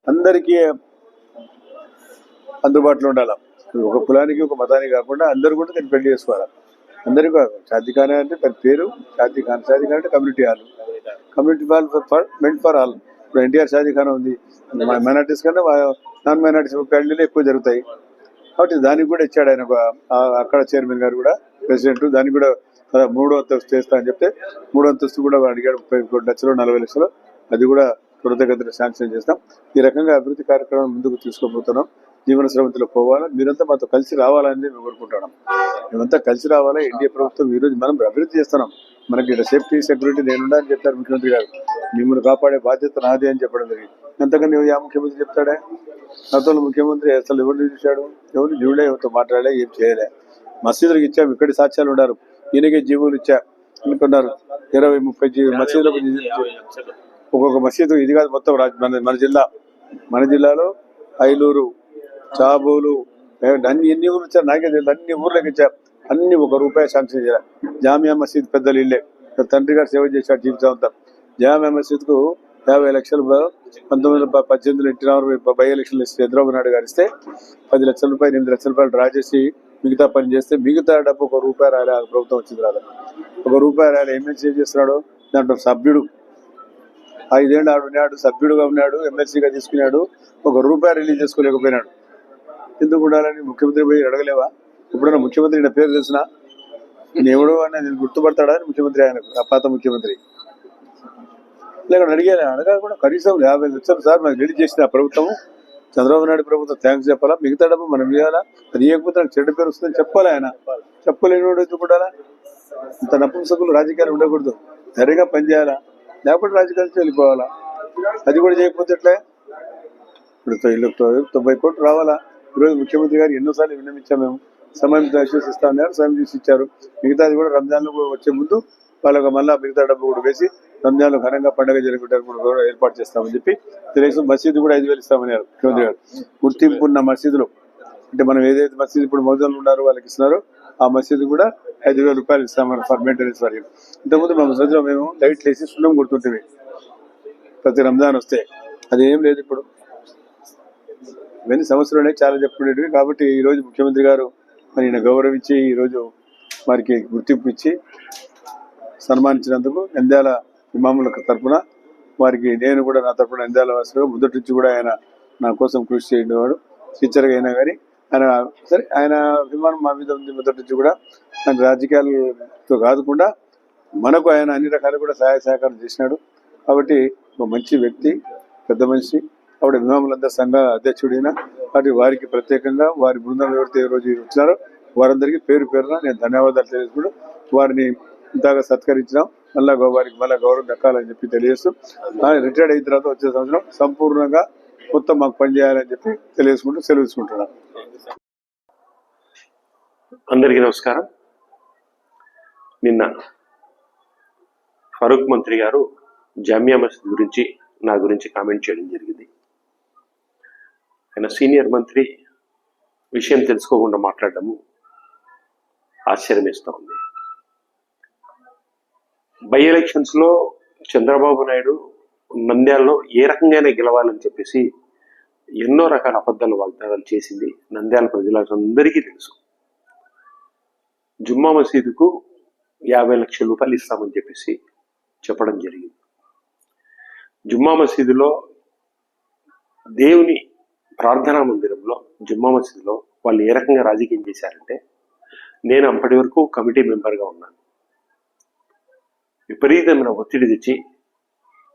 అందరికీ అందుబాటులో ఉండాలి. ఒక కులానికి ఒక మతానికి కాకుండా అందరూ కూడా దాన్ని పెళ్లి చేసుకోవాలి. అందరికీ షాదీఖానా అంటే దాని పేరు షాదీఖానా. షాదీఖానా అంటే community hall. Community hall meant for all. ఇప్పుడు ఎన్టీఆర్ షాదీఖానా ఉంది. మైనార్టీస్ కన్నా నాన్ మైనార్టీస్ పెళ్లిలు ఎక్కువ జరుగుతాయి కాబట్టి దానికి కూడా ఇచ్చాడు ఆయన. అక్కడ చైర్మన్ గారు కూడా ప్రెసిడెంట్ దానికి కూడా 3వ అంతస్తు చేస్తా అని చెప్తే 3వ అంతస్తు కూడా అడిగాడు. 30 లక్షలు 40 లక్షలు అది కూడా త్వరితగతిన శాంక్షన్ చేస్తాం. ఈ రకంగా అభివృద్ధి కార్యక్రమం ముందుకు తీసుకోబోతున్నాం. జీవన స్రవంతిలో పోవాలా, మీరంతా మాతో కలిసి రావాలని మేము కోరుకుంటున్నాం. మేమంతా కలిసి రావాలా. ఎన్డీఏ ప్రభుత్వం ఈరోజు మనం అభివృద్ధి చేస్తున్నాం. మనకి ఇక్కడ సేఫ్టీ సెక్యూరిటీ నేనుండా అని చెప్పారు ముఖ్యమంత్రి గారు. మిమ్మల్ని కాపాడే బాధ్యత నాది అని చెప్పడం జరిగింది. అంతకని యా ముఖ్యమంత్రి చెప్తాడే? గతంలో ముఖ్యమంత్రి అసలు ఎవరిని చూశాడు? ఎవరిని చూడలే, ఎవరితో మాట్లాడలే, ఏం చేయలే. మసీదులకు ఇచ్చాం, ఇక్కడి సాక్ష్యాలు ఉన్నారు. ఈయనకే జీవులు ఇచ్చా అనుకున్నారు. 20-30 మసీదులకు ఒక్కొక్క మసీదు ఇది కాదు మొత్తం మన జిల్లాలో ఐలూరు, చాబూలు ఎన్ని ఊర్లు ఇచ్చారు నాకే తెలియదు. అన్ని ఊర్లకు ఇచ్చారు. అన్ని ₹1 శాంక్షన్ చేయాలి. జామియా మసీద్ పెద్దలు ఇల్లే. తండ్రి గారు సేవ చేశాడు జీవితం అంతా. జామియా మసీద్కు 50 లక్షలు 1918 ఇంటి బై ఎలక్షన్లు ఇస్తే చంద్రబాబు నాయుడు గారు ఇస్తే 10 లక్షల రూపాయలు 8 లక్షల రూపాయలు డ్రా చేసి మిగతా పని చేస్తే మిగతా డబ్బు ₹1 రాలే. ప్రభుత్వం వచ్చింది రాదు. ₹1 రాలే. ఎమ్మెల్సీ ఏం చేస్తున్నాడు? దాంట్లో సభ్యుడు 5 ఏళ్ళు ఆడున్నాడు, సభ్యుడుగా ఉన్నాడు, ఎమ్మెల్సీగా తీసుకున్నాడు. ₹1 రిలీజ్ చేసుకోలేకపోయినాడు. ఎందుకు ఉండాలని ముఖ్యమంత్రి పోయి అడగలేవా? ఇప్పుడున్న ముఖ్యమంత్రి నా పేరు తెలిసిన ఎవడు అని నేను గుర్తుపడతాడా అని ముఖ్యమంత్రి ఆయన పాత ముఖ్యమంత్రి లేకుండా అడగకుండా కనీసం 50 లక్షలు సార్ మనకు రిలీజ్ చేసిన ప్రభుత్వం చంద్రబాబు నాయుడు ప్రభుత్వం థ్యాంక్స్ చెప్పాలా. మిగతా డబ్బు మనం ఇవ్వాలా. అది ఇవ్వకపోతే నాకు చెడ్డ పేరు వస్తుందని చెప్పాలి. ఆయన చెప్పలేని వాడు ఎందుకు ఉండాలా? ఇంత నపుంసకులు రాజకీయాలు ఉండకూడదు. ధైర్యంగా పనిచేయాలా, లేకపోతే రాజకీయాలు వెళ్ళిపోవాలా. అది కూడా చేయకపోతే ఎట్లా? ఇప్పుడు 90 కోట్లు రావాలా. ఈరోజు ముఖ్యమంత్రి గారు ఎన్నోసార్లు విన్నవించాం. మేము సమయం ఇస్తా ఉన్నారు, సమయం తీసి ఇచ్చారు. మిగతాది కూడా రంజాన్లు వచ్చే ముందు వాళ్ళకి మళ్ళీ మిగతా డబ్బు కూడా వేసి రంజాన్లు ఘనంగా పండుగ జరుగుతారు కూడా ఏర్పాటు చేస్తామని చెప్పి తెలుగు. మసీదు కూడా 5,000 ఇస్తామన్నారు ముఖ్యమంత్రి గారు. గుర్తింపు ఉన్న మసీదులు అంటే మనం ఏదైతే మసీదు ఇప్పుడు మౌజన్లు ఉన్నారో వాళ్ళకి ఇస్తున్నారో ఆ మసీదు కూడా ₹5,000 ఇస్తామన్నారు ఫర్ మెయింటెనెన్స్ వారికి. ఇంతకుముందు మా మసీదులో మేము లైట్లు వేసి సున్నం కొడుతుంటే ప్రతి రంజాన్ వస్తే అది ఏం లేదు. ఇప్పుడు ఇవన్నీ సమస్యలు చాలా చెప్పుకునేటివి. కాబట్టి ఈరోజు ముఖ్యమంత్రి గారు మరి ఈయన గౌరవించి ఈరోజు వారికి గుర్తింపు ఇచ్చి సన్మానించినందుకు నంద్యాల ఇమాముల తరఫున వారికి నేను కూడా నా తరఫున నంద్యాల వాసులుగా మొదటి నుంచి కూడా ఆయన నా కోసం కృషి చేయడం టీచర్గా అయినా కానీ ఆయన సరే ఆయన అభిమానం మా మీద ఉంది. మొదటి నుంచి కూడా ఆయన రాజకీయాలతో కాకుండా మనకు ఆయన అన్ని రకాలు కూడా సహాయ సహకారం చేసినాడు. కాబట్టి ఒక మంచి వ్యక్తి, పెద్ద మనిషి. అప్పుడు ఇమాములందరూ సంఘ అధ్యక్షుడైన కాబట్టి వారికి ప్రత్యేకంగా వారి బృందం ఎవరైతే ఈ రోజు వచ్చినారో వారందరికీ పేరు పేరున నేను ధన్యవాదాలు తెలియజేసుకుంటూ వారిని ఇంతగా సత్కరించినాం. వారికి మళ్ళీ గౌరవం దక్కాలని చెప్పి తెలియజేస్తూ రిటైర్డ్ అయిన తర్వాత వచ్చే సంవత్సరం సంపూర్ణంగా మొత్తం మాకు పనిచేయాలని చెప్పి తెలియజేసుకుంటూ సెలవు తీసుకుంటున్నాను. అందరికీ నమస్కారం. నిన్న ఫరూక్ మంత్రి గారు జామియా మసీద్ గురించి నా గురించి కామెంట్ చేయడం జరిగింది. ఆయన సీనియర్ మంత్రి విషయం తెలుసుకోకుండా మాట్లాడటము ఆశ్చర్యం వేస్తూ ఉంది. బై ఎలక్షన్స్ లో చంద్రబాబు నాయుడు నంద్యాలలో ఏ రకంగానే గెలవాలని చెప్పేసి ఎన్నో రకాల అబద్ధాలు వాగ్దానాలు చేసింది నంద్యాల ప్రజలందరికీ తెలుసు. జుమ్మా మసీదుకు ₹50 లక్షలు ఇస్తామని చెప్పేసి చెప్పడం జరిగింది. జుమ్మా మసీదులో దేవుని ప్రార్థనా మందిరంలో జుమ్మా మసీదులో వాళ్ళు ఏ రకంగా రాజకీయం చేశారంటే, నేను అప్పటి వరకు కమిటీ మెంబర్గా ఉన్నాను. విపరీతమైన ఒత్తిడి తెచ్చి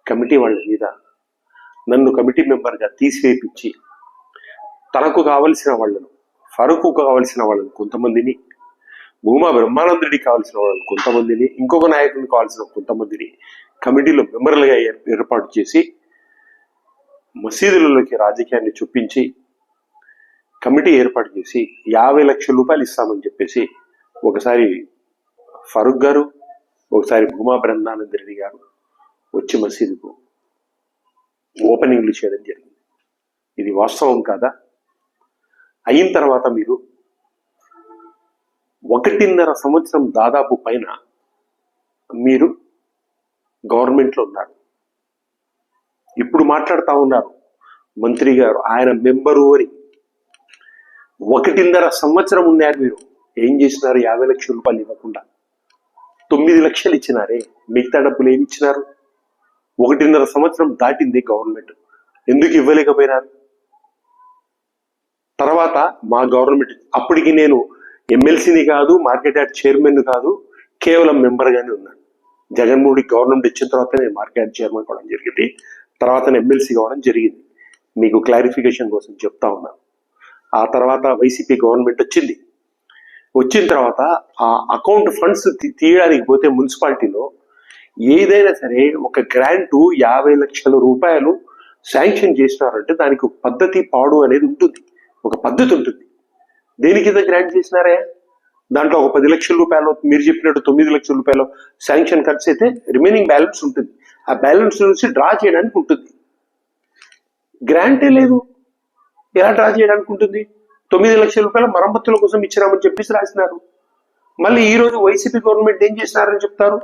కమిటీ వాళ్ళ మీద నన్ను కమిటీ మెంబర్గా తీసివేయించి తనకు కావలసిన వాళ్ళను, ఫరూకు కావలసిన వాళ్ళను కొంతమందిని, భూమా బ్రహ్మానందుడికి కావాల్సిన వాళ్ళని కొంతమందిని, ఇంకొక నాయకుడికి కావాల్సిన కొంతమందిని కమిటీలో మెంబర్లుగా ఏర్పాటు చేసి మసీదులలోకి రాజకీయాన్ని చొప్పించి కమిటీ ఏర్పాటు చేసి ₹50 లక్షలు ఇస్తామని చెప్పేసి ఒకసారి ఫరూక్ గారు, ఒకసారి భూమా బ్రహ్మానందరెడ్డి గారు వచ్చి మసీదుకు ఓపెనింగ్లు చేయడం జరిగింది. ఇది వాస్తవం కాదా? అయిన తర్వాత మీరు 1.5 సంవత్సరం దాదాపు పైన మీరు గవర్నమెంట్లో ఉన్నారు. ఇప్పుడు మాట్లాడుతూ ఉన్నారు మంత్రి గారు ఆయన మెంబరు అని 1.5 సంవత్సరం ఉన్నారు. మీరు ఏం చేసినారు? 50 లక్షల రూపాయలు ఇవ్వకుండా 9 లక్షలు ఇచ్చినారే, మిగతా డబ్బులు ఏమి ఇచ్చినారు? 1.5 సంవత్సరం దాటింది గవర్నమెంట్, ఎందుకు ఇవ్వలేకపోయినారు? తర్వాత మా గవర్నమెంట్, అప్పటికి నేను ఎమ్మెల్సీని కాదు, మార్కెట్ యార్డ్ చైర్మన్ కాదు, కేవలం మెంబర్గానే ఉన్నాను. జగన్మోహన్ రెడ్డి గవర్నమెంట్ ఇచ్చిన తర్వాత నేను మార్కెట్ యార్డ్ చైర్మన్ కావడం జరిగింది, తర్వాత నేను ఎమ్మెల్సీ కావడం జరిగింది. మీకు క్లారిఫికేషన్ కోసం చెప్తా ఉన్నాను. ఆ తర్వాత వైసీపీ గవర్నమెంట్ వచ్చిన తర్వాత ఆ అకౌంట్ ఫండ్స్ తీయడానికి పోతే మున్సిపాలిటీలో ఏదైనా సరే ఒక గ్రాంటు 50 లక్షల రూపాయలు శాంక్షన్ చేసినారంటే దానికి ఒక పద్ధతి పాడు అనేది ఉంటుంది, ఒక పద్ధతి ఉంటుంది. దేని కింద గ్రాంట్ చేసినారే? దాంట్లో ఒక 10 లక్షల రూపాయలు, మీరు చెప్పినట్టు 9 లక్షల రూపాయలు శాంక్షన్ ఖర్చు అయితే రిమైనింగ్ బ్యాలెన్స్ ఉంటుంది. ఆ బ్యాలెన్స్ నుంచి డ్రా చేయడానికి ఉంటుంది. గ్రాంటే లేదు, ఎలా డ్రా చేయడానికి ఉంటుంది? 9 లక్షల రూపాయల మరమ్మతుల కోసం ఇచ్చినామని చెప్పేసి రాసినారు. మళ్ళీ ఈ రోజు వైసీపీ గవర్నమెంట్ ఏం చేసినారని చెప్తారు?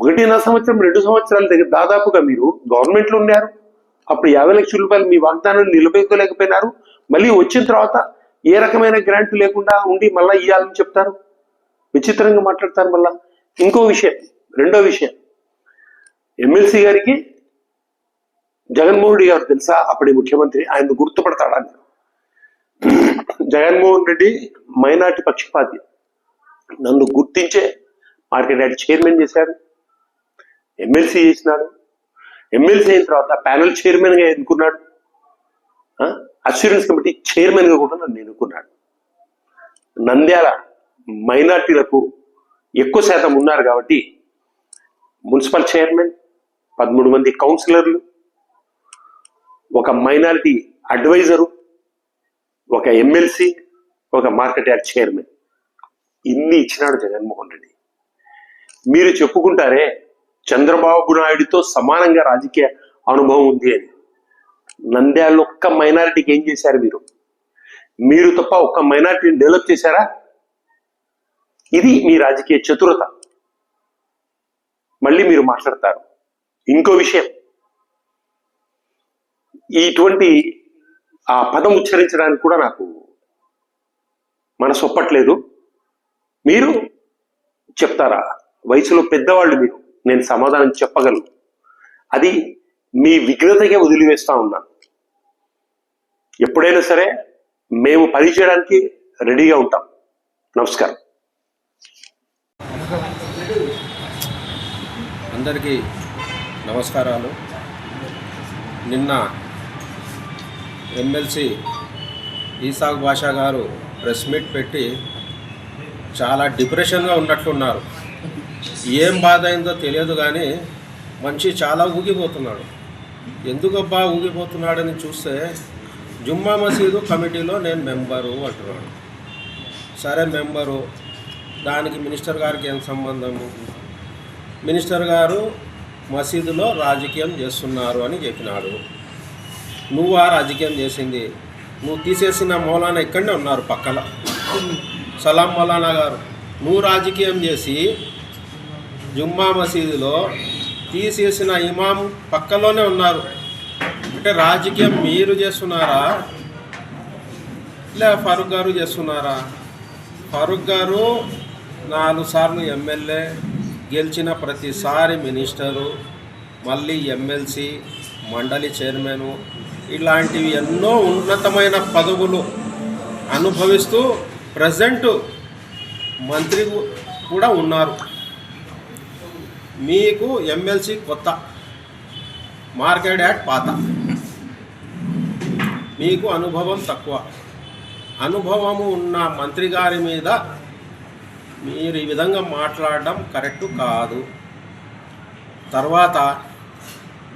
1.5 సంవత్సరం 2 సంవత్సరాల దగ్గర దాదాపుగా మీరు గవర్నమెంట్లో ఉన్నారు. అప్పుడు 50 లక్షల రూపాయలు మీ వాగ్దానాన్ని నిలబెట్టుకోలేకపోయినారు. మళ్ళీ వచ్చిన తర్వాత ఏ రకమైన గ్రాంట్ లేకుండా ఉండి మళ్ళీ ఇవ్వాలని చెప్తారు. విచిత్రంగా మాట్లాడతారు. మళ్ళా రెండో విషయం, ఎమ్మెల్సీ గారికి జగన్మోహన్ రెడ్డి గారు తెలుసా? అప్పటి ముఖ్యమంత్రి, ఆయన గుర్తుపడతాడా? జగన్మోహన్ రెడ్డి మైనార్టీ పక్షపాతి, నన్ను గుర్తించే మార్కెట్ యార్డ్ చైర్మన్ చేశాడు, ఎమ్మెల్సీ చేసినాడు. ఎమ్మెల్సీ అయిన తర్వాత ప్యానెల్ చైర్మన్ గా ఎన్నుకున్నాడు, అష్యూరెన్స్ కమిటీ చైర్మన్ గా కూడా నన్ను ఎన్నుకున్నాడు. నంద్యాల మైనార్టీలకు ఎక్కువ శాతం ఉన్నారు కాబట్టి మున్సిపల్ చైర్మన్, 13 మంది కౌన్సిలర్లు, ఒక మైనారిటీ అడ్వైజరు, ఒక ఎమ్మెల్సీ, ఒక మార్కెట్ యార్డ్ చైర్మన్, ఇన్ని ఇచ్చినాడు జగన్మోహన్ రెడ్డి. మీరు చెప్పుకుంటారే చంద్రబాబు నాయుడుతో సమానంగా రాజకీయ అనుభవం ఉంది అని. నంద్యాలలో ఒక్క మైనారిటీకి ఏం చేశారు? మీరు తప్ప ఒక్క మైనారిటీని డెవలప్ చేశారా? ఇది మీ రాజకీయ చతురత. మళ్ళీ మీరు మాట్లాడతారు. ఇంకో విషయం, ఇటువంటి ఆ పదం ఉచ్చరించడానికి కూడా నాకు మనసు ఒప్పట్లేదు. మీరు చెప్తారా? వయసులో పెద్దవాళ్ళు మీరు, నేను సమాధానం చెప్పగలను. అది మీ విఘ్నతగా వదిలివేస్తా ఉన్నాను. ఎప్పుడైనా సరే మేము పని చేయడానికి రెడీగా ఉంటాం. నమస్కారం. అందరికీ నమస్కారాలు. నిన్న ఎమ్మెల్సీ ఈసాక్ బాషా గారు ప్రెస్ మీట్ పెట్టి చాలా డిప్రెషన్గా ఉన్నట్లున్నారు. ఏం బాధ అయిందో తెలియదు కానీ మనిషి చాలా ఊగిపోతున్నాడు. ఎందుకబ్బా ఊగిపోతున్నాడని చూస్తే జుమ్మా మసీదు కమిటీలో నేను మెంబరు అంటున్నాడు. సరే మెంబరు, దానికి మినిస్టర్ గారికి ఏం సంబంధము? మినిస్టర్ గారు మసీదులో రాజకీయం చేస్తున్నారు అని చెప్పినాడు. నువ్వా రాజకీయం చేసింది? నువ్వు తీసేసిన మౌలానా ఇక్కడనే ఉన్నారు పక్కన, సలాం మౌలానా గారు. నువ్వు రాజకీయం చేసి జుమ్మా మసీదులో తీసేసిన ఇమాం పక్కలోనే ఉన్నారు. అంటే రాజకీయం మీరు చేస్తున్నారా లే ఫారూక్ గారు చేస్తున్నారా? ఫారూక్ గారు 4 సార్లు ఎమ్మెల్యే, గెలిచిన ప్రతిసారి మినిస్టరు, మళ్ళీ ఎమ్మెల్సీ, మండలి చైర్మను, ఇలాంటివి ఎన్నో ఉన్నతమైన పదవులు అనుభవిస్తూ ప్రజెంట్ మంత్రి కూడా ఉన్నారు. మీకు ఎమ్మెల్సీ కొత్త, మార్కెట్ యార్డ్ పాత, మీకు అనుభవం తక్కువ. అనుభవము ఉన్న మంత్రి గారి మీద మీరు ఈ విధంగా మాట్లాడడం కరెక్టు కాదు. తర్వాత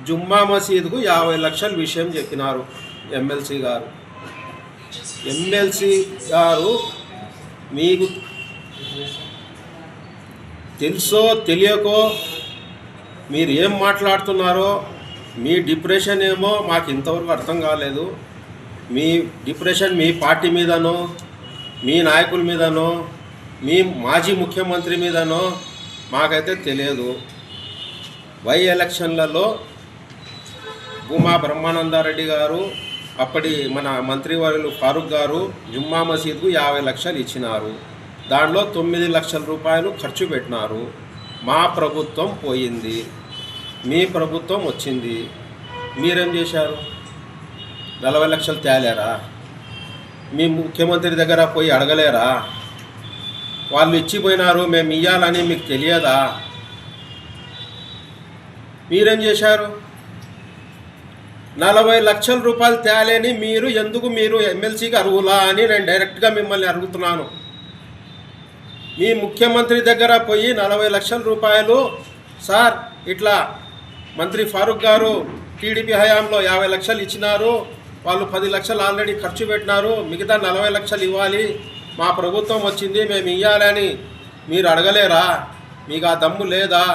జుమ్మా మసీదుకు 50 లక్షల విషయం చెప్పినారు ఎమ్మెల్సీ గారు. ఎమ్మెల్సీ గారు మీకు తెలుసో తెలియకో మీరు ఏం మాట్లాడుతున్నారో, మీ డిప్రెషన్ ఏమో మాకు ఇంతవరకు అర్థం కాలేదు. మీ డిప్రెషన్ మీ పార్టీ మీదనో, మీ నాయకుల మీదనో, మీ మాజీ ముఖ్యమంత్రి మీదనో మాకైతే తెలియదు. ఎలక్షన్లలో భూమా బ్రహ్మానందారెడ్డి గారు, అప్పటి మన మంత్రివర్యులు ఫారూక్ గారు జుమ్మా మసీద్కు 50 లక్షలు ఇచ్చినారు. దాంట్లో 9 లక్షల రూపాయలు ఖర్చు పెట్టినారు. మా ప్రభుత్వం పోయింది, మీ ప్రభుత్వం వచ్చింది. మీరేం చేశారు? 40 లక్షలు తేలేరా? మీ ముఖ్యమంత్రి దగ్గర పోయి అడగలేరా? వాళ్ళు ఇచ్చిపోయినారు, మేము ఇవ్వాలని మీకు తెలియదా? మీరేం చేశారు? 40 లక్షల రూపాయలు తేలేని మీరు ఎందుకు మీరు ఎమ్మెల్సీకి అర్హులా అని నేను డైరెక్ట్గా మిమ్మల్ని అడుగుతున్నాను. మీ ముఖ్యమంత్రి దగ్గర పోయి 40 లక్షల రూపాయలు, సార్ ఇట్లా మంత్రి ఫారూక్ గారు టీడీపీ హయాంలో 50 లక్షలు ఇచ్చినారు, వాళ్ళు 10 లక్షలు ఆల్రెడీ ఖర్చు పెట్టినారు, మిగతా 40 లక్షలు ఇవ్వాలి, మా ప్రభుత్వం వచ్చింది, మేము ఇవ్వాలని మీరు అడగలేరా? మీకు ఆ దమ్ము లేదా?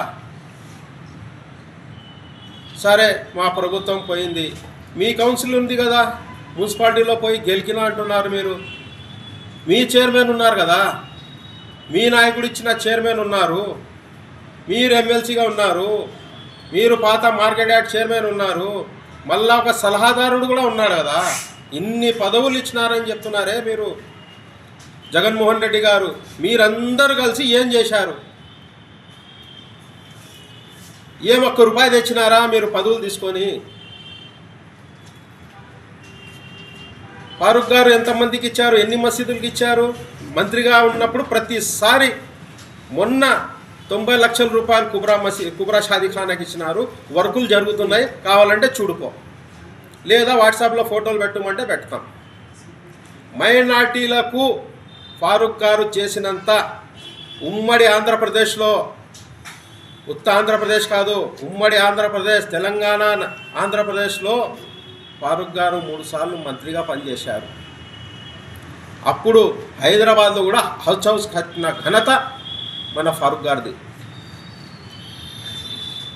సరే, మా ప్రభుత్వం పోయింది, మీ కౌన్సిల్ ఉంది కదా, మున్సిపాలిటీలో పోయి గెలికినా అంటున్నారు. మీరు మీ చైర్మన్ ఉన్నారు కదా, మీ నాయకుడు ఇచ్చిన చైర్మన్ ఉన్నారు, మీరు ఎమ్మెల్సీగా ఉన్నారు, మీరు పాత మార్కెట్ యార్డ్ చైర్మన్ ఉన్నారు, మళ్ళా ఒక సలహాదారుడు కూడా ఉన్నాడు కదా. ఇన్ని పదవులు ఇచ్చినారని చెప్తున్నారే మీరు. జగన్మోహన్ రెడ్డి గారు మీరందరూ కలిసి ఏం చేశారు? ఏం ఒక్క రూపాయి తెచ్చినారా మీరు పదవులు తీసుకొని? ఫారూక్ గారు ఎంతమందికి ఇచ్చారు? ఎన్ని మసీదులకు ఇచ్చారు? మంత్రిగా ఉన్నప్పుడు ప్రతిసారి మొన్న 90 లక్షల రూపాయలు కుబ్రా షాదీఖానాకి ఇచ్చినారు. వర్కులు జరుగుతున్నాయి, కావాలంటే చూడుకో, లేదా వాట్సాప్లో ఫోటోలు పెట్టమంటే పెడతాం. మైనార్టీలకు ఫారూక్ గారు చేసినంత ఉమ్మడి ఆంధ్రప్రదేశ్లో, ఆంధ్రప్రదేశ్ కాదు, ఉమ్మడి ఆంధ్రప్రదేశ్, తెలంగాణ, ఆంధ్రప్రదేశ్లో ఫారూక్ గారు 3 సార్లు మంత్రిగా పనిచేశారు. అప్పుడు హైదరాబాద్లో కూడా హౌస్ కట్టిన ఘనత మన ఫారూక్ గారిది.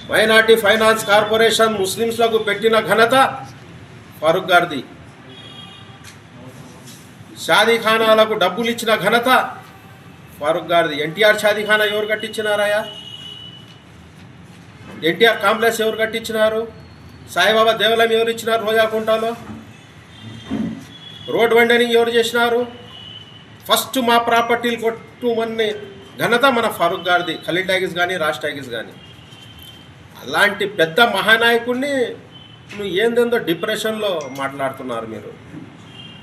మైనార్టీ ఫైనాన్స్ కార్పొరేషన్ ముస్లిమ్స్లకు పెట్టిన ఘనత ఫారూక్ గారిది. షాదీఖానాలకు డబ్బులు ఇచ్చిన ఘనత ఫారూక్ గారిది. ఎన్టీఆర్ షాదీఖానా ఎవరు కట్టించినారాయా? ఎన్టీఆర్ కాంప్లెక్స్ ఎవరు కట్టించినారు? సాయిబాబా దేవాలయం ఎవరు ఇచ్చినారు? రోజాకుంటలో రోడ్ వెండరింగ్ ఎవరు చేసినారు? ఫస్ట్ మా ప్రాపర్టీలు కొట్టుమని ఘనత మన ఫారూక్ గారిది. ఖలీల్ టాకీస్ కానీ, రాజ్ టాకీస్ కానీ. అలాంటి పెద్ద మహానాయకుడిని నువ్వు ఏందేందో డిప్రెషన్లో మాట్లాడుతున్నారు మీరు.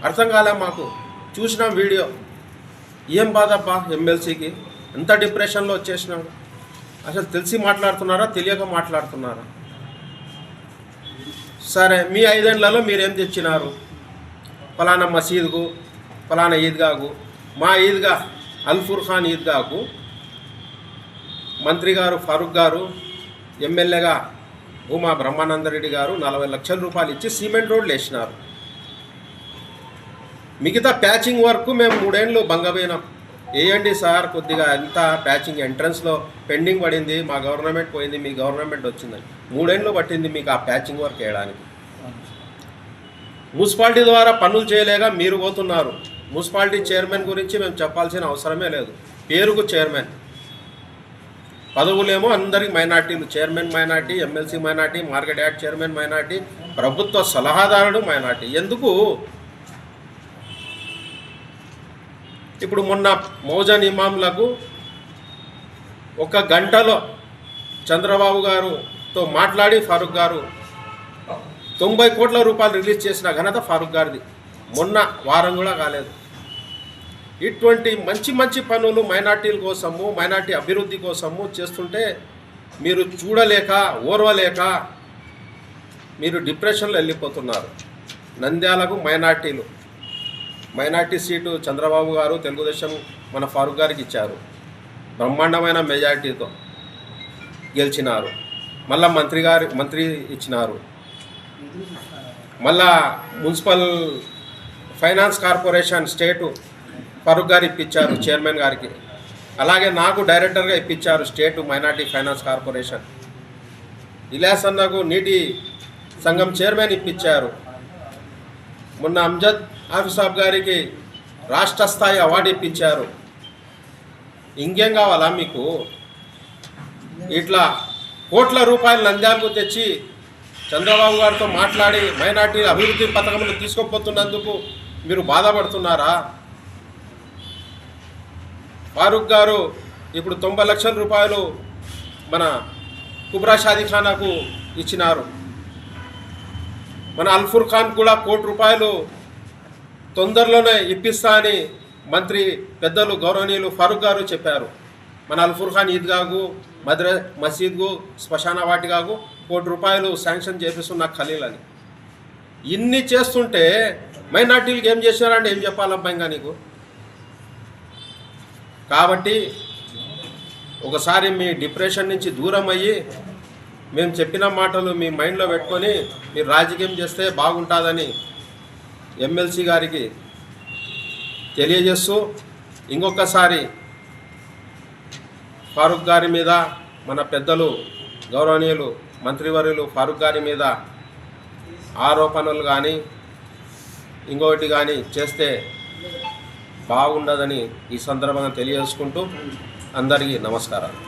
అర్థం కాలే మాకు. చూసినాం వీడియో. ఏం బాధప్పా ఎమ్మెల్సీకి, ఎంత డిప్రెషన్లో వచ్చేసినాడు. అసలు తెలిసి మాట్లాడుతున్నారా, తెలియక మాట్లాడుతున్నారా? సరే, మీ 5 ఏళ్లలో మీరేం తెచ్చినారు? ఫలానా మసీదుకు, ఫలానా ఈద్గాకు, మా ఈద్గా అల్ఫూర్ ఖాన్ ఈద్గాకు మంత్రి గారు ఫారూక్ గారు, ఎమ్మెల్యేగా భూమా బ్రహ్మానందరెడ్డి గారు 40 లక్షల రూపాయలు ఇచ్చి సిమెంట్ రోడ్లు వేసినారు. మిగతా ప్యాచింగ్ వర్క్ మేము 3 ఏళ్ళు బంగపోయినాం. వేయండి సార్ కొద్దిగా, ఎంత ప్యాచింగ్ ఎంట్రన్స్లో పెండింగ్ పడింది, మా గవర్నమెంట్ పోయింది, మీ గవర్నమెంట్ వచ్చిందని 3 ఏళ్ళు పట్టింది మీకు ఆ ప్యాచింగ్ వర్క్ వేయడానికి. మున్సిపాలిటీ ద్వారా పనులు చేయలేక మీరు పోతున్నారు. మున్సిపాలిటీ చైర్మన్ గురించి మేము చెప్పాల్సిన అవసరమే లేదు. పేరుకు చైర్మన్, పదవులేమో అందరికి మైనార్టీలు. Chairman minority, MLC minority, market yard chairman minority, ప్రభుత్వ సలహాదారుడు మైనార్టీ. ఎందుకు? ఇప్పుడు మొన్న మౌజన్ ఇమాంలకు 1 గంటలో చంద్రబాబు గారుతో మాట్లాడి ఫారూక్ గారు 90 కోట్ల రూపాయలు రిలీజ్ చేసిన ఘనత ఫారూక్ గారిది. మొన్న వారం కూడా కాలేదు. ఇటువంటి మంచి మంచి పనులు మైనార్టీల కోసము, మైనార్టీ అభివృద్ధి కోసము చేస్తుంటే మీరు చూడలేక, ఓర్వలేక మీరు డిప్రెషన్లో వెళ్ళిపోతున్నారు. నంద్యాలకు మైనార్టీ సీటు చంద్రబాబు గారు తెలుగుదేశం మన ఫారూక్ గారికి ఇచ్చారు. బ్రహ్మాండమైన మెజార్టీతో గెలిచినారు. మళ్ళా మంత్రి ఇచ్చినారు. మళ్ళా municipal finance corporation state Farooq గారు ఇప్పించారు చైర్మన్ గారికి. అలాగే నాకు డైరెక్టర్గా ఇప్పించారు state minority finance corporation. Ilyas అన్నకు నీటి సంఘం చైర్మన్ ఇప్పించారు. మొన్న అంజద్ ఆఫీసాబ్ గారికి రాష్ట్ర స్థాయి అవార్డు ఇప్పించారు. ఇంకేం కావాలా మీకు? ఇట్లా కోట్ల రూపాయలు నంద్యాలకు తెచ్చి చంద్రబాబు గారితో మాట్లాడి మైనార్టీ అభివృద్ధి పథకంలో తీసుకుపోతున్నందుకు మీరు బాధపడుతున్నారా? ఫారూక్ గారు ఇప్పుడు 90 లక్షల రూపాయలు మన కుబ్రా షాదీఖానాకు ఇచ్చినారు. మన అల్ఫూర్ ఖాన్ కూడా ₹1 కోటి తొందరలోనే ఇప్పిస్తా అని మంత్రి పెద్దలు గౌరవనీయులు ఫారూక్ గారు చెప్పారు. మన అల్ఫూర్ ఖాన్ ఈద్గాకు, మసీద్కు, శ్మశాన వాటికాకు ₹1 కోటి శాంక్షన్ చేపిస్తున్న ఖలీల్ అని. ఇన్ని చేస్తుంటే మైనార్టీలకు ఏం చేసినారంటే ఏం చెప్పాలబ్బా ఇంకా నీకు? కాబట్టి ఒకసారి మీ డిప్రెషన్ నుంచి దూరం అయ్యి మేము చెప్పిన మాటలు మీ మైండ్లో పెట్టుకొని మీరు రాజకీయం చేస్తే బాగుంటుందని ఎమ్మెల్సీ గారికి తెలియజేస్తూ ఇంకొకసారి ఫారూక్ గారి మీద, మన పెద్దలు గౌరవనీయులు మంత్రివర్యులు ఫారూక్ గారి మీద ఆరోపణలు కానీ ఇంకొకటి కానీ చేస్తే బాగుండదని ఈ సందర్భంగా తెలియజేసుకుంటూ అందరికీ నమస్కారాలు.